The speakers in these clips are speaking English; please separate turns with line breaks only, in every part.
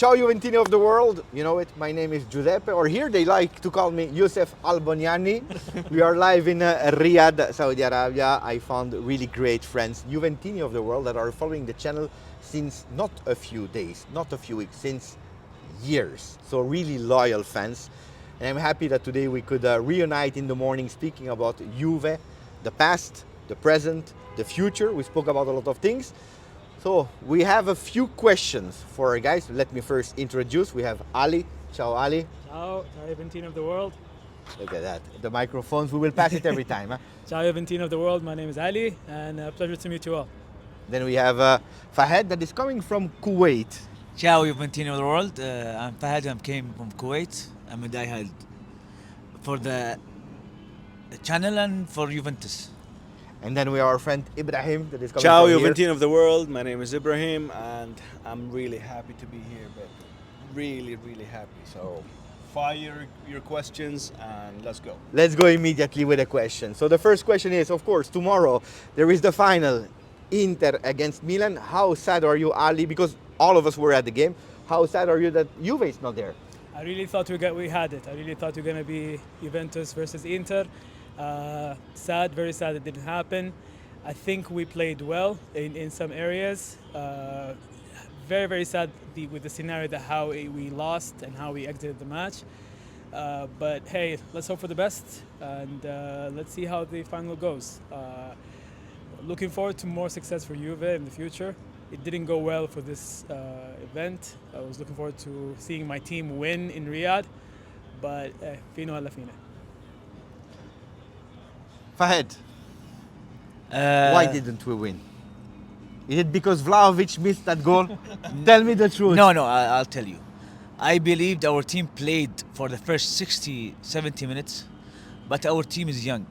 Ciao Juventini of the world. You know it, my name is Giuseppe, or here they like to call me Youssef Alboniani. We are live in Riyadh, Saudi Arabia. I found really great friends, Juventini of the world, that are following the channel since not a few days, not a few weeks, since years. So really loyal fans. And I'm happy that today we could reunite in the morning speaking about Juve, the past, the present, the future. We spoke about a lot of things. So we have a few questions for our guys. Let me first introduce. We have Ali. Ciao, Ali.
Ciao Juventini of the world.
Look at that. The microphones, we will pass it every time. Huh?
Ciao Juventini of the world. My name is Ali, and pleasure to meet you all.
Then we have Fahed that is coming from Kuwait.
Ciao Juventini of the world. I'm Fahad. I came from Kuwait. I'm a diehard for the channel and for Juventus.
And then we have our friend Ibrahim that is coming
Ciao
from
Juventini of the world. My name is Ibrahim, and I'm really happy to be here, but really happy. So fire your questions and let's go.
Let's go immediately with a question. So the first question is, of course, tomorrow there is the final, Inter against Milan. How sad are you, Ali? Because all of us were at the game. How sad are you that Juve is not there?
I really thought we had it. I really thought we were going to be Juventus versus Inter. Sad, very sad it didn't happen. I think we played well in some areas. Very sad with the scenario that how we lost and how we exited the match. But hey, let's hope for the best and let's see how the final goes. Looking forward to more success for Juve in the future. It didn't go well for this event. I was looking forward to seeing my team win in Riyadh, but fino alla fine.
Fahed, why didn't we win? Is it because Vlahovic missed that goal? Tell me the truth.
No, I'll tell you. I believed our team played for the first 60, 70 minutes, but our team is young.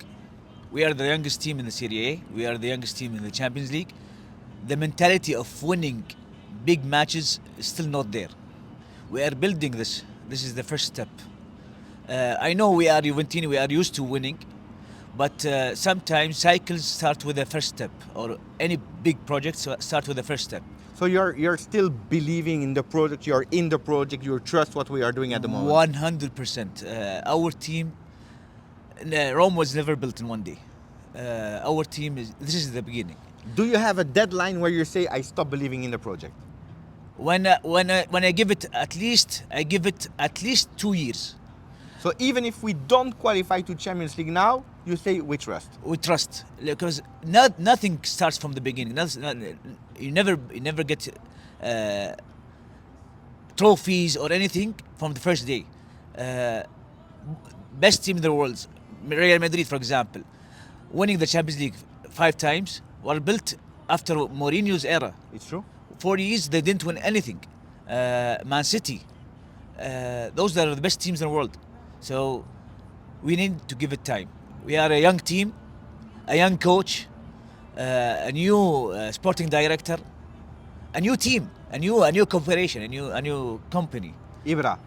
We are the youngest team in the Serie A. We are the youngest team in the Champions League. The mentality of winning big matches is still not there. We are building this. This is the first step. I know we are Juventini, we are used to winning, but sometimes cycles start with the first step, or any big project start with the first step.
So you're still believing in the project, you're in the project, you trust what we are doing at the moment?
100%. Our team, Rome was never built in one day. Our team, this is the beginning.
Do you have a deadline where you say, I stop believing in the project?
When I give it at least 2 years.
So even if we don't qualify to Champions League now, you say we trust?
We trust, because nothing starts from the beginning. You never get trophies or anything from the first day. Best team in the world, Real Madrid, for example, winning the Champions League 5 times, were built after Mourinho's era.
It's true.
4 years they didn't win anything. Man City, those are the best teams in the world. So we need to give it time. We are a young team, a young coach, a new sporting director, a new team, a new cooperation, a new company.
Ibra,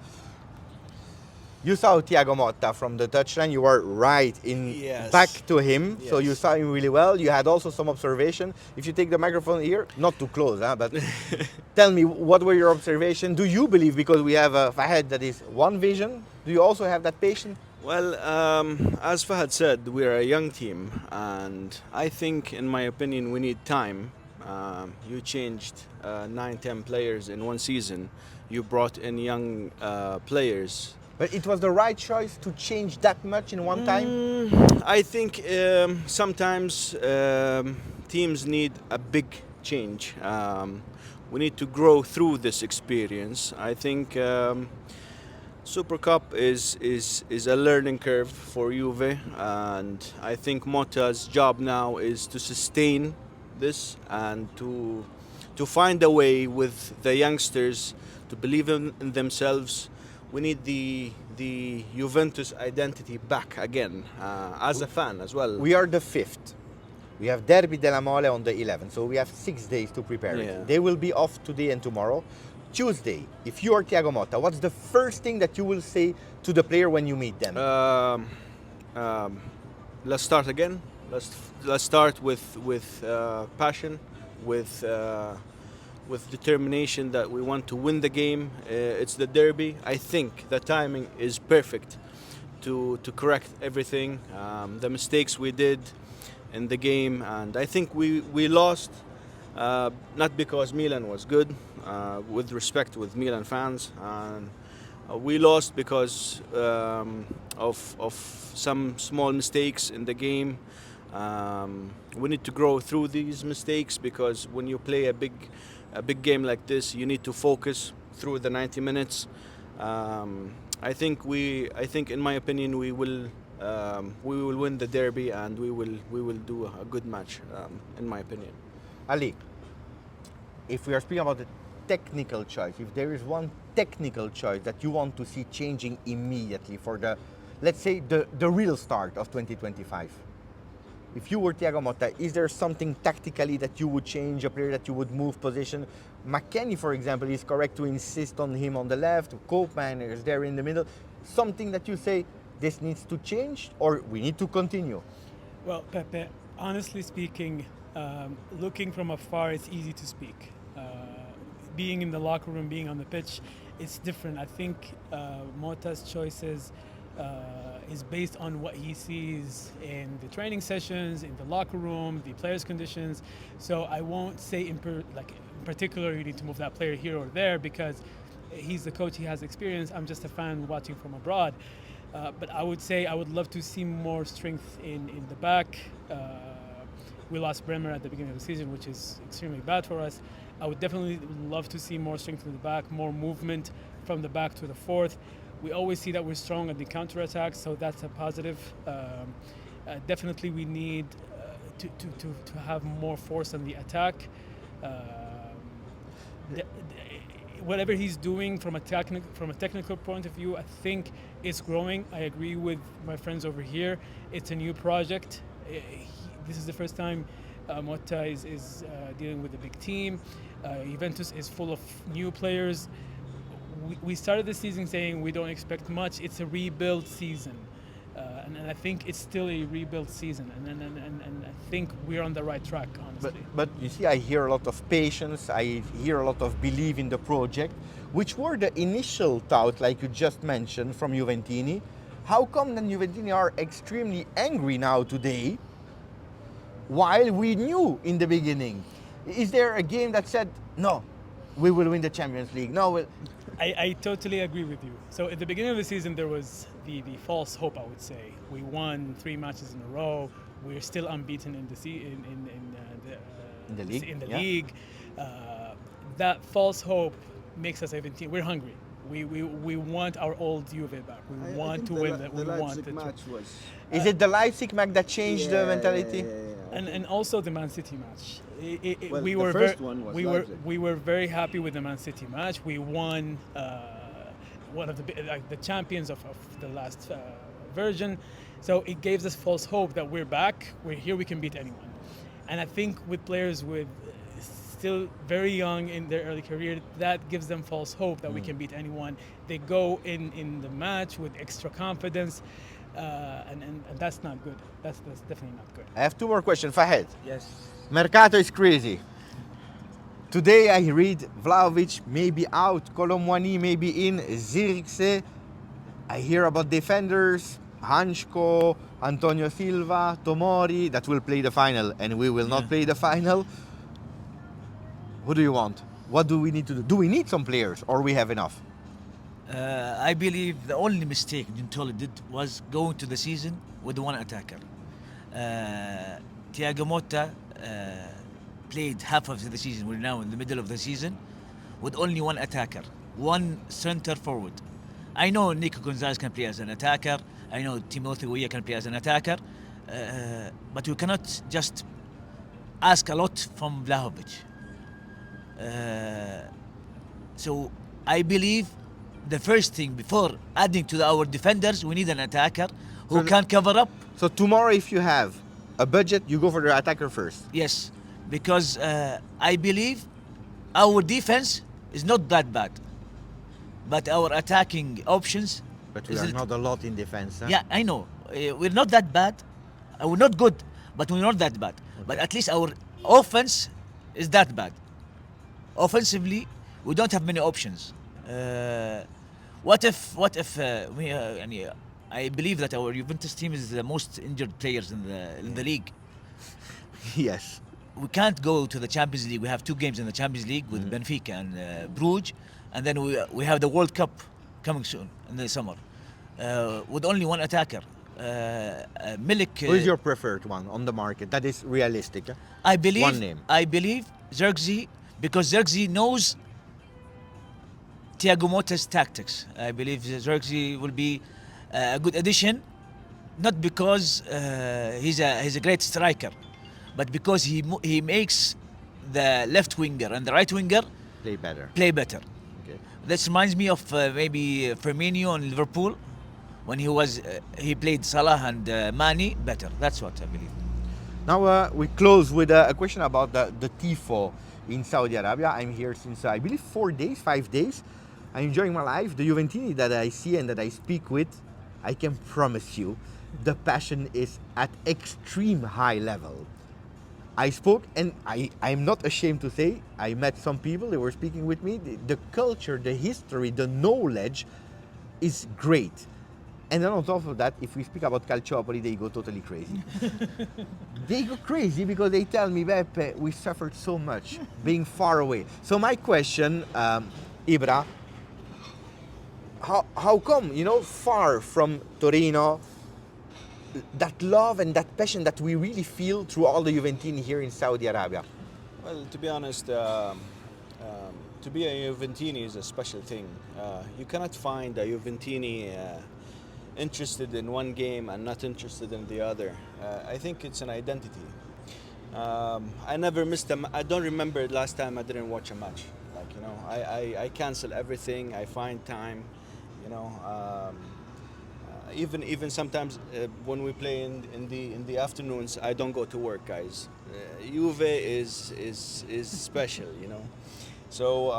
you saw Thiago Motta from the touchline. You were right in back to him, so you saw him really well. You had also some observation. If you take the microphone here, not too close, but tell me, what were your observations? Do you believe, because we have a Fahed that is one vision, do you also have that patience?
Well, as Fahad said, we are a young team, and I think, in my opinion, we need time. You changed 9-10 players in one season. You brought in young players.
But it was the right choice to change that much in one time?
I think sometimes teams need a big change. We need to grow through this experience. I think Super Cup is a learning curve for Juve, and I think Motta's job now is to sustain this and to find a way with the youngsters to believe in themselves. We need the Juventus identity back again, as a fan as well.
We are the 5th. We have Derby della Mole on the 11th, so we have 6 days to prepare it. They will be off today and tomorrow. Tuesday, if you are Thiago Motta, what's the first thing that you will say to the player when you meet them?
Let's start again. Let's start with passion, with with determination that we want to win the game. It's the derby. I think the timing is perfect to correct everything, the mistakes we did in the game, and I think we lost not because Milan was good, with respect with Milan fans, and we lost because of some small mistakes in the game. We need to grow through these mistakes, because when you play a big game like this, you need to focus through the 90 minutes. I think in my opinion, we will win the derby, and we will do a good match, in my opinion.
Ali, if we are speaking about the technical choice, if there is one technical choice that you want to see changing immediately for the, let's say, the real start of 2025, if you were Thiago Motta, is there something tactically that you would change, a player that you would move position? McKennie, for example, is correct to insist on him on the left. Koopman is there in the middle. Something that you say, this needs to change, or we need to continue?
Well, Pepe, honestly speaking, looking from afar, it's easy to speak. Being in the locker room, being on the pitch, it's different. I think Motta's choices is based on what he sees in the training sessions, in the locker room, the players' conditions. So I won't say in particular you need to move that player here or there, because he's the coach, he has experience. I'm just a fan watching from abroad. But I would say I would love to see more strength in the back. We lost Bremer at the beginning of the season, which is extremely bad for us. I would definitely love to see more strength in the back, more movement from the back to the fourth. We always see that we're strong at the counter-attack, so that's a positive. Definitely we need to have more force on the attack. Whatever he's doing from a technical point of view, I think it's growing. I agree with my friends over here. It's a new project. This is the first time Motta is dealing with a big team. Juventus is full of new players. We started the season saying we don't expect much. It's a rebuild season. And I think it's still a rebuild season. And I think we're on the right track, honestly.
But you see, I hear a lot of patience. I hear a lot of belief in the project, which were the initial thoughts, like you just mentioned, from Juventini. How come then Juventini are extremely angry now today, while we knew in the beginning? Is there a game that said, no, we will win the Champions League? No,
I totally agree with you. So at the beginning of the season, there was the false hope, I would say. We won 3 matches in a row. We're still unbeaten in the league. In the league. That false hope makes us 17. We're hungry. We want our old Juve back. We want to win that. We want the
match was.
Is it the Leipzig match that changed the mentality?
And also the Man City match.
Well,
we
the
were
first one was Leipzig.
we were very happy with the Man City match. We won one of the champions of the last version. So it gave us false hope that we're back. We're here. We can beat anyone. And I think with players with still very young in their early career, that gives them false hope that we can beat anyone. They go in the match with extra confidence, and that's not good. That's definitely not good.
I have 2 more questions. Fahed.
Yes.
Mercato is crazy. Today I read Vlahovic may be out, Colomwani may be in, Zirkzee. I hear about defenders, Hansko, Antonio Silva, Tomori, that will play the final, and we will not play the final. Who do you want? What do we need to do? Do we need some players, or we have enough?
I believe the only mistake Gintoli did was going to the season with one attacker. Thiago Motta played half of the season. We're now in the middle of the season with only one attacker, one center forward. I know Nico Gonzalez can play as an attacker. I know Timothy Weah can play as an attacker. But we cannot just ask a lot from Vlahovic. So I believe the first thing before adding to our defenders, we need an attacker who can cover up.
So tomorrow, if you have a budget, you go for the attacker first.
Yes, because I believe our defense is not that bad, but our attacking options.
But we are not a lot in defense. Huh?
Yeah, I know. We're not that bad. We're not good, but we're not that bad.
Okay.
But at least our offense is that bad. offensively, we don't have many options. What if يعني, I believe that our Juventus team is the most injured players in the league.
Yes.
We can't go to the Champions League. We have 2 games in the Champions League with Benfica and Bruges, and then we have the World Cup coming soon in the summer with only one attacker. Milik.
Who is your preferred one on the market that is realistic?
I believe
one name.
I believe Zirkzee, because Zirkzee knows Thiago Motta's tactics. I believe Zirkzee will be a good addition, not because he's a great striker, but because he makes the left winger and the right winger
Play better.
play better.
Okay.
This reminds me of maybe Firmino in Liverpool when he played Salah and Mane better. That's what I believe.
Now we close with a question about the tifo in Saudi Arabia. I'm here since I believe 5 days. I'm enjoying my life. The Juventini that I see and that I speak with, I can promise you, the passion is at extreme high level. I spoke, and I'm not ashamed to say, I met some people, they were speaking with me. The culture, the history, the knowledge is great. And then on top of that, if we speak about Calciopoli, they go totally crazy. They go crazy because they tell me, Beppe, we suffered so much being far away. So my question, Ibra, how come, far from Torino, that love and that passion that we really feel through all the Juventini here in Saudi Arabia?
Well, to be honest, to be a Juventini is a special thing. You cannot find a Juventini interested in one game and not interested in the other. I think it's an identity. I never missed them. I don't remember the last time I didn't watch a match. I cancel everything. I find time. Even sometimes when we play in the afternoons, I don't go to work, guys. Juve is special, So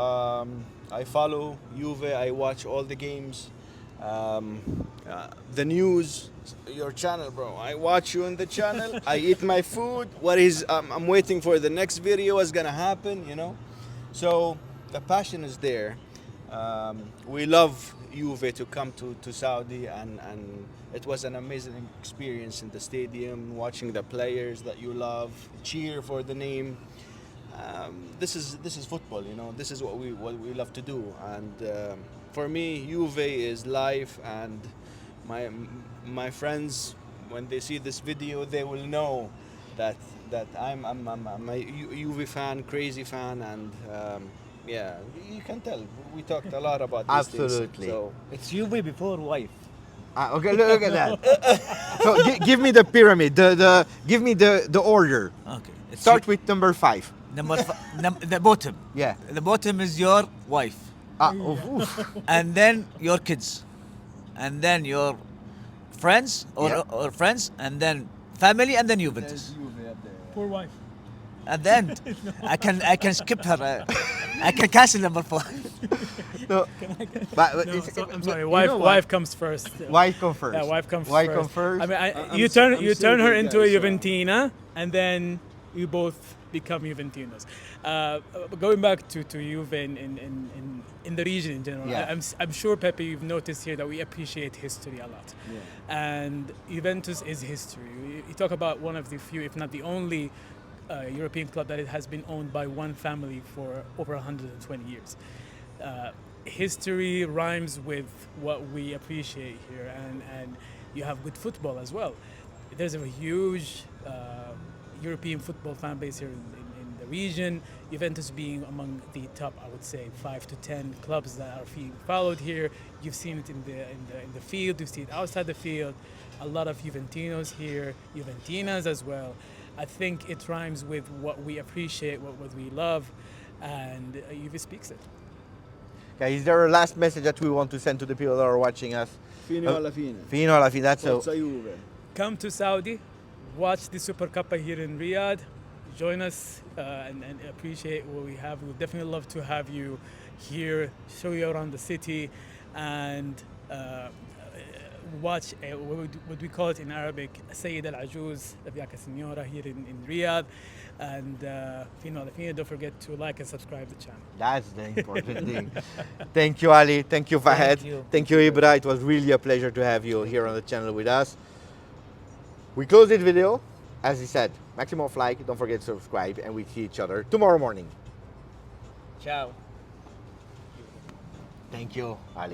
I follow Juve. I watch all the games. The news, your channel, bro. I watch you on the channel. I eat my food. I'm waiting for the next video. What's gonna happen, So the passion is there. We love Juve to come to Saudi, and it was an amazing experience in the stadium, watching the players that you love, cheer for the name. This is football, This is what we love to do, and for me, Juve is life. And my friends, when they see this video, they will know that I'm a Juve fan, crazy fan, and yeah, you can tell. We talked a lot about these
Absolutely.
things. So
It's Juve before wife.
Okay, look at that. So give me the pyramid. Give me the order.
Okay. It's
Start with number 5.
the bottom.
Yeah.
The bottom is your wife,
Oof.
and then your kids, and then your friends or friends, and then family, and then Juventus.
Poor wife.
At the end, I can skip her. I can cancel number 5.
No, but
No,
it's-
I'm sorry.
you
Wife,
know what?
wife comes first.
Wife come first.
Yeah, wife comes
Wife
first.
come first.
I mean,
I'm
you
s-
turn
I'm
you
still
turn her
good,
into a
guys, so-
Juventina, and then you both become Juventinos. Going back to Juve in the region in general,
Yeah.
I'm sure, Pepe, you've noticed here that we appreciate history a lot. And Juventus is history. You talk about one of the few, if not the only, European club that it has been owned by one family for over 120 years. History rhymes with what we appreciate here, and you have good football as well. There's a huge European football fan base here in the region. Juventus being among the top, I would say, 5 to 10 clubs that are being followed here. You've seen it in the field. You see it outside the field. A lot of Juventinos here, Juventinas as well. I think it rhymes with what we appreciate, what we love, and Juve speaks it.
Okay, is there a last message that we want to send to the people that are watching us?
Fino alla fine.
Fino alla fine. That's
Forza Juve.
Come to Saudi, watch the Super Cup here in Riyadh, join us and appreciate what we have. We would definitely love to have you here, show you around the city, and watch what we call it in Arabic, Sayyid al-Ajuz, Vieja Senora here in Riyadh. And don't forget to like and subscribe the channel.
That's the important thing. Thank you, Ali. Thank you, Fahed.
you.
Thank you, Ibra. It was really a pleasure to have you here on the channel with us. We close this video. As he said, maximum of like. Don't forget to subscribe. And we see each other tomorrow morning.
Ciao.
Thank you, Ali.